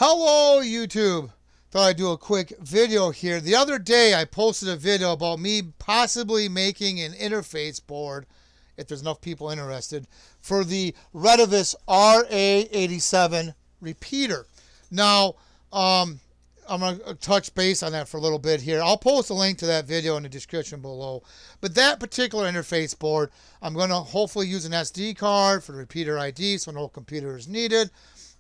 Hello YouTube. Thought I'd do a quick video here. The other day I posted a video about me possibly making an interface board, if there's enough people interested, for the Retevis RA-87 repeater. Now, I'm going to touch base on that for a little bit here. I'll post a link to that video in the description below. But that particular interface board, I'm going to hopefully use an SD card for the repeater ID, so no computer is needed.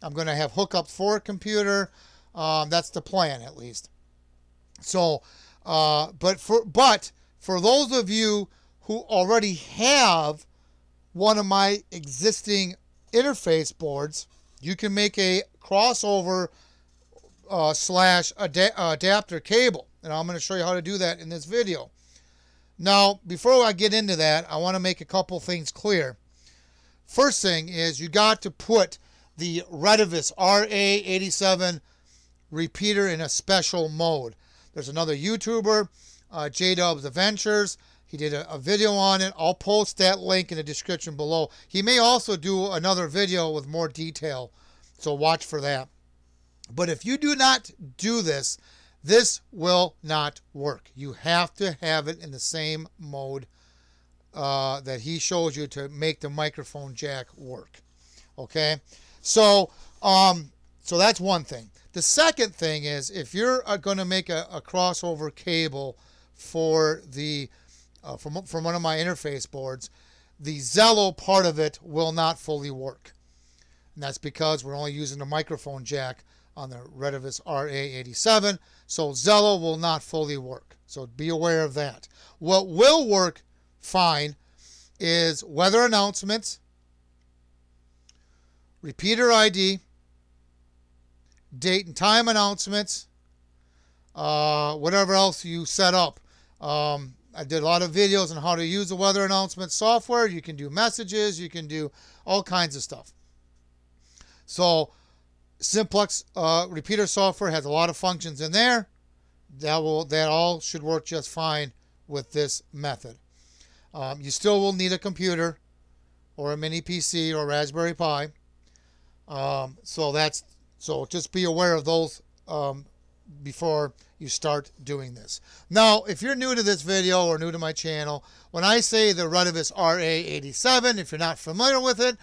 I'm going to have hookups for a computer. That's the plan, at least. So, but for those of you who already have one of my existing interface boards, you can make a crossover slash adapter cable, and I'm going to show you how to do that in this video. Now, before I get into that, I want to make a couple things clear. First thing is you got to put the Retevis RA-87 repeater in a special mode. There's another YouTuber, J-Dubs Adventures. He did a video on it. I'll post that link in the description below. He may also do another video with more detail, so watch for that. But if you do not do this, this will not work. You have to have it in the same mode that he shows you to make the microphone jack work. Okay? So that's one thing. The second thing is, if you're going to make a crossover cable for the from one of my interface boards, the Zello part of it will not fully work. And that's because we're only using the microphone jack on the Retevis RA-87, so Zello will not fully work. So be aware of that. What will work fine is weather announcements, repeater ID, date and time announcements, whatever else you set up. I did a lot of videos on how to use the weather announcement software. You can do messages, you can do all kinds of stuff. So Simplex repeater software has a lot of functions in there. That all should work just fine with this method. You still will need a computer or a mini PC or a Raspberry Pi. So just be aware of those before you start doing this. Now, if you're new to this video or new to my channel, when I say the Retevis RA-87, if you're not familiar with it,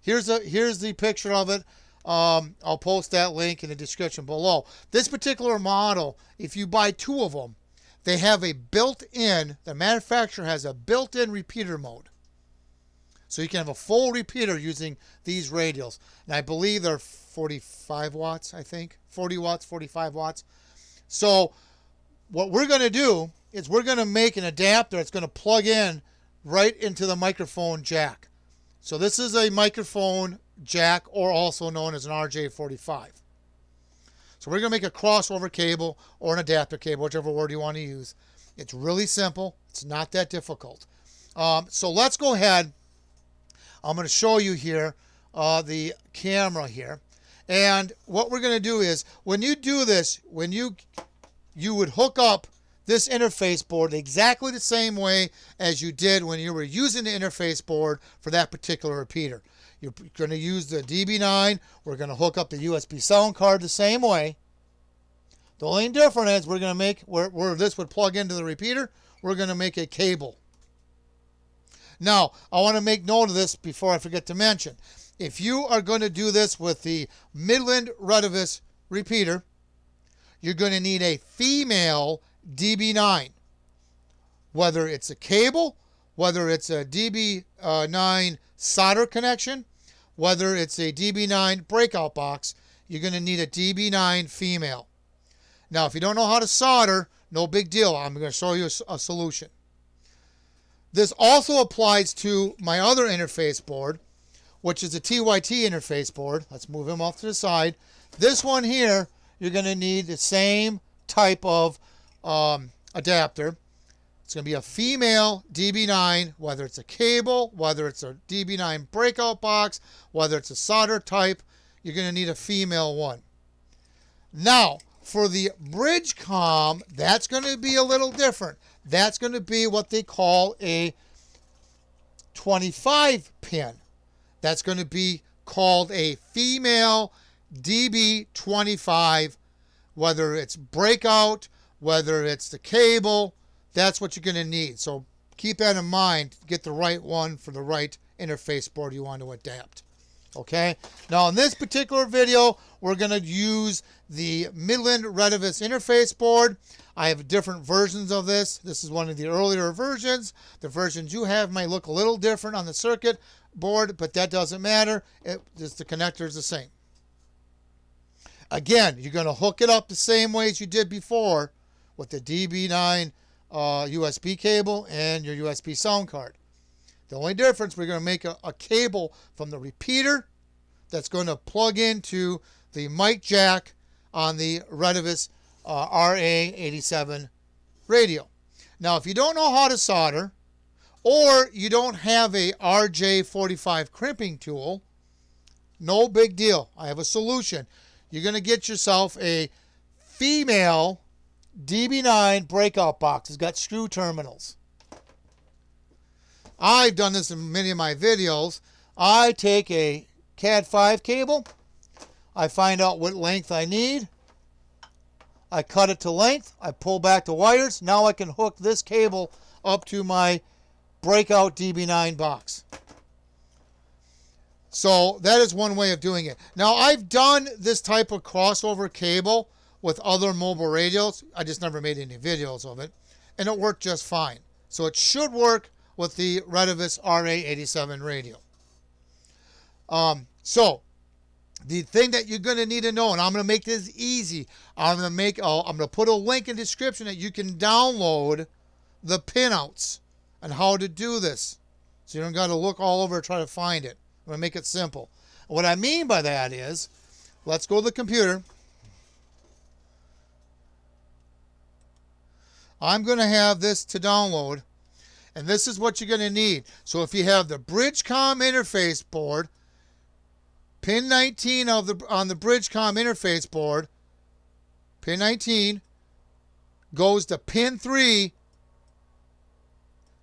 here's the picture of it. I'll post that link in the description below. This particular model, if you buy two of them, they have a built-in, the manufacturer has a built-in repeater mode. So you can have a full repeater using these radials. And I believe they're 45 watts, I think. 40 watts, 45 watts. So what we're going to do is we're going to make an adapter that's going to plug in right into the microphone jack. So this is a microphone jack, or also known as an RJ45. So we're going to make a crossover cable or an adapter cable, whichever word you want to use. It's really simple. It's not that difficult. So let's go ahead. I'm going to show you here the camera here. And what we're going to do is, when you do this, when you would hook up this interface board exactly the same way as you did when you were using the interface board for that particular repeater. You're going to use the DB9. We're going to hook up the USB sound card the same way. The only difference is we're going to make, where this would plug into the repeater, we're going to make a cable. Now, I want to make note of this before I forget to mention. If you are going to do this with the Midland Retevis repeater, you're going to need a female DB9. Whether it's a cable, whether it's a DB9 solder connection, whether it's a DB9 breakout box, you're going to need a DB9 female. Now, if you don't know how to solder, no big deal. I'm going to show you a solution. This also applies to my other interface board, which is a TYT interface board. Let's move him off to the side. This one here, you're going to need the same type of adapter. It's going to be a female DB9, whether it's a cable, whether it's a DB9 breakout box, whether it's a solder type, you're going to need a female one. Now, for the bridge comm, that's going to be a little different. That's going to be what they call a 25 pin. That's going to be called a female DB25, whether it's breakout, whether it's the cable, that's what you're going to need. So keep that in mind. Get the right one for the right interface board you want to adapt. Okay, now in this particular video, we're going to use the Midland Retevis interface board. I have different versions of this. This is one of the earlier versions. The versions you have might look a little different on the circuit board, but that doesn't matter. Just the connector is the same. Again, you're going to hook it up the same way as you did before with the DB9 USB cable and your USB sound card. The only difference, we're going to make a cable from the repeater that's going to plug into the mic jack on the Retevis RA-87 radio. Now, if you don't know how to solder, or you don't have a RJ45 crimping tool, no big deal. I have a solution. You're going to get yourself a female DB9 breakout box. It's got screw terminals. I've done this in many of my videos. I take a Cat5 cable. I find out what length I need. I cut it to length. I pull back the wires. Now I can hook this cable up to my breakout DB9 box. So that is one way of doing it. Now, I've done this type of crossover cable with other mobile radios. I just never made any videos of it. And it worked just fine. So it should work with the Retevis RA-87 radio. So the thing that you're going to need to know, and I'm going to make this easy. I'm going to put a link in the description that you can download the pinouts and how to do this. So you don't got to look all over and try to find it. I'm going to make it simple. What I mean by that is, let's go to the computer. I'm going to have this to download, and this is what you're going to need. So if you have the Bridgecom interface board, pin 19 on the Bridgecom interface board, pin 19 goes to pin 3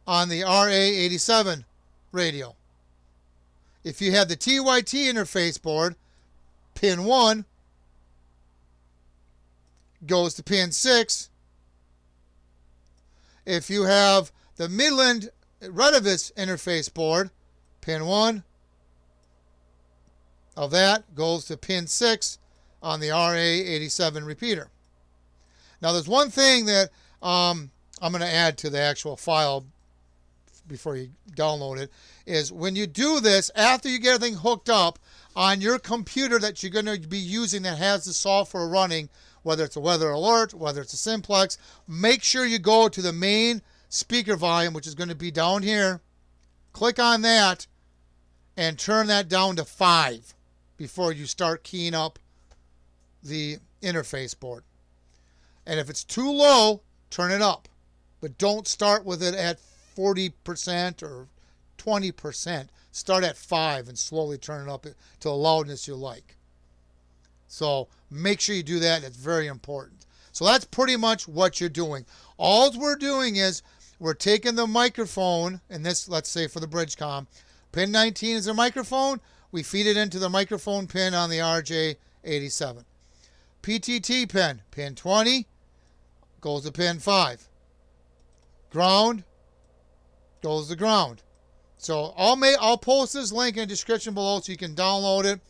on the RA-87 radio. If you have the TYT interface board, pin 1 goes to pin 6. If you have the Midland Retevis interface board, pin 1 of that goes to pin 6 on the RA-87 repeater. Now, there's one thing that I'm going to add to the actual file before you download it, is when you do this, after you get everything hooked up on your computer that you're going to be using that has the software running, whether it's a weather alert, whether it's a simplex, make sure you go to the main speaker volume, which is going to be down here. Click on that and turn that down to 5 before you start keying up the interface board. And if it's too low, turn it up. But don't start with it at 40% or 20%. Start at 5 and slowly turn it up to the loudness you like. So make sure you do that. It's very important. So that's pretty much what you're doing. All we're doing is we're taking the microphone, and this, let's say for the Bridgecom, pin 19 is a microphone. We feed it into the microphone pin on the RJ-87. PTT pin, pin 20, goes to pin 5. Ground goes to ground. So I'll post this link in the description below so you can download it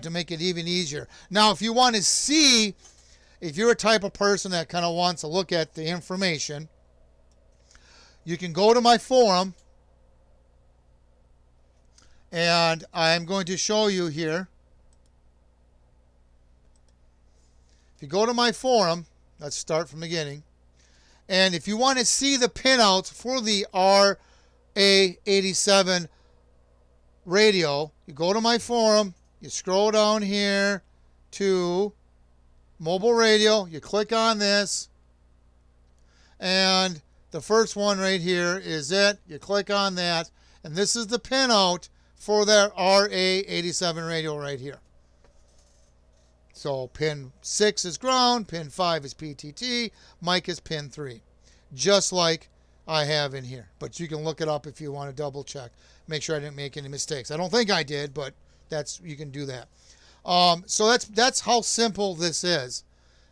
to make it even easier. Now, if you want to see, if you're a type of person that kind of wants to look at the information, you can go to my forum, and I'm going to show you here. If you go to my forum, let's start from the beginning. And if you want to see the pinouts for the RA-87 radio, you go to my forum, you scroll down here to mobile radio, you click on this, and the first one right here is it. You click on that, and this is the pinout for that RA-87 radio right here. So pin 6 is ground, pin 5 is PTT, mic is pin 3. Just like I have in here. But you can look it up if you want to double check. Make sure I didn't make any mistakes. I don't think I did, but you can do that. So that's how simple this is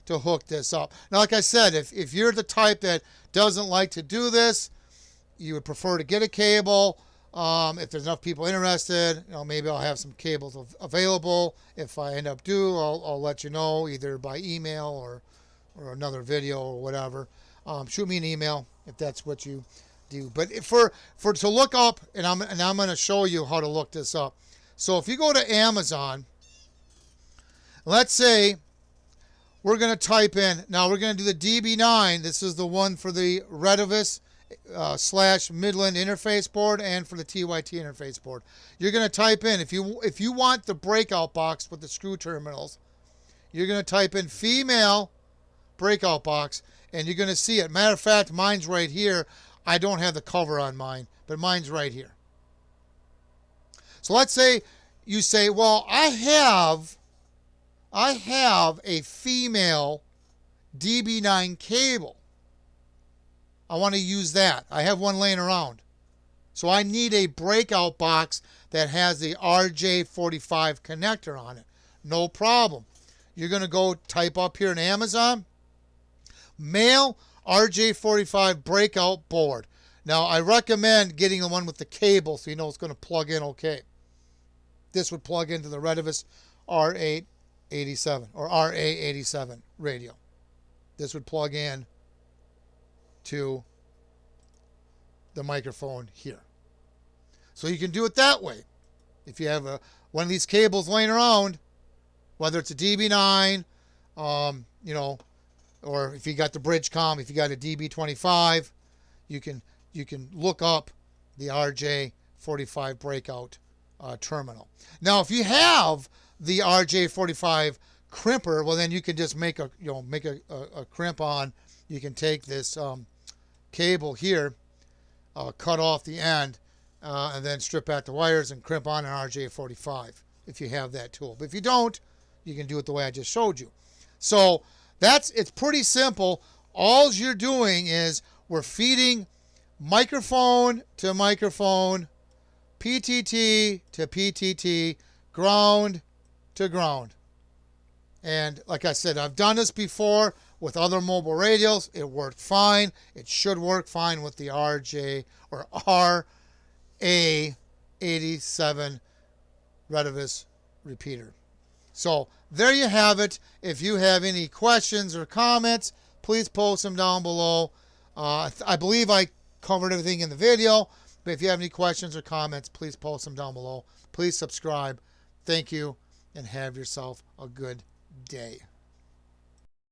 to hook this up. Now, like I said, if you're the type that doesn't like to do this, you would prefer to get a cable. If there's enough people interested, maybe I'll have some cables available. If I end up I'll let you know either by email or another video or whatever. Shoot me an email if that's what you do. But to look up, and I'm going to show you how to look this up. So if you go to Amazon, let's say we're going to type in, now we're going to do the DB9. This is the one for the Retevis / Midland interface board and for the TYT interface board. You're going to type in, if you want the breakout box with the screw terminals, you're going to type in female breakout box, and you're going to see it. Matter of fact, mine's right here. I don't have the cover on mine, but mine's right here. So let's say you say, well, I have a female DB9 cable. I want to use that. I have one laying around. So I need a breakout box that has the RJ45 connector on it. No problem. You're going to go type up here in Amazon, male RJ45 breakout board. Now, I recommend getting the one with the cable so you know it's going to plug in okay. This would plug into the Retevis RA-87 or RA-87 radio. This would plug in to the microphone here. So you can do it that way. If you have one of these cables laying around, whether it's a DB9, or if you got the Bridgecom, if you got a DB25, you can look up the RJ45 breakout terminal. Now, if you have the RJ45 crimper, well, then you can just make a crimp on. You can take this cable here, cut off the end, and then strip back the wires and crimp on an RJ45 if you have that tool. But if you don't, you can do it the way I just showed you. So it's pretty simple. All you're doing is we're feeding microphone to microphone, PTT to PTT, ground to ground. And like I said, I've done this before with other mobile radios. It worked fine. It should work fine with the RJ or RA-87 Retevis repeater. So there you have it. If you have any questions or comments, please post them down below. I believe I covered everything in the video, but if you have any questions or comments, please post them down below. Please subscribe. Thank you, and have yourself a good day.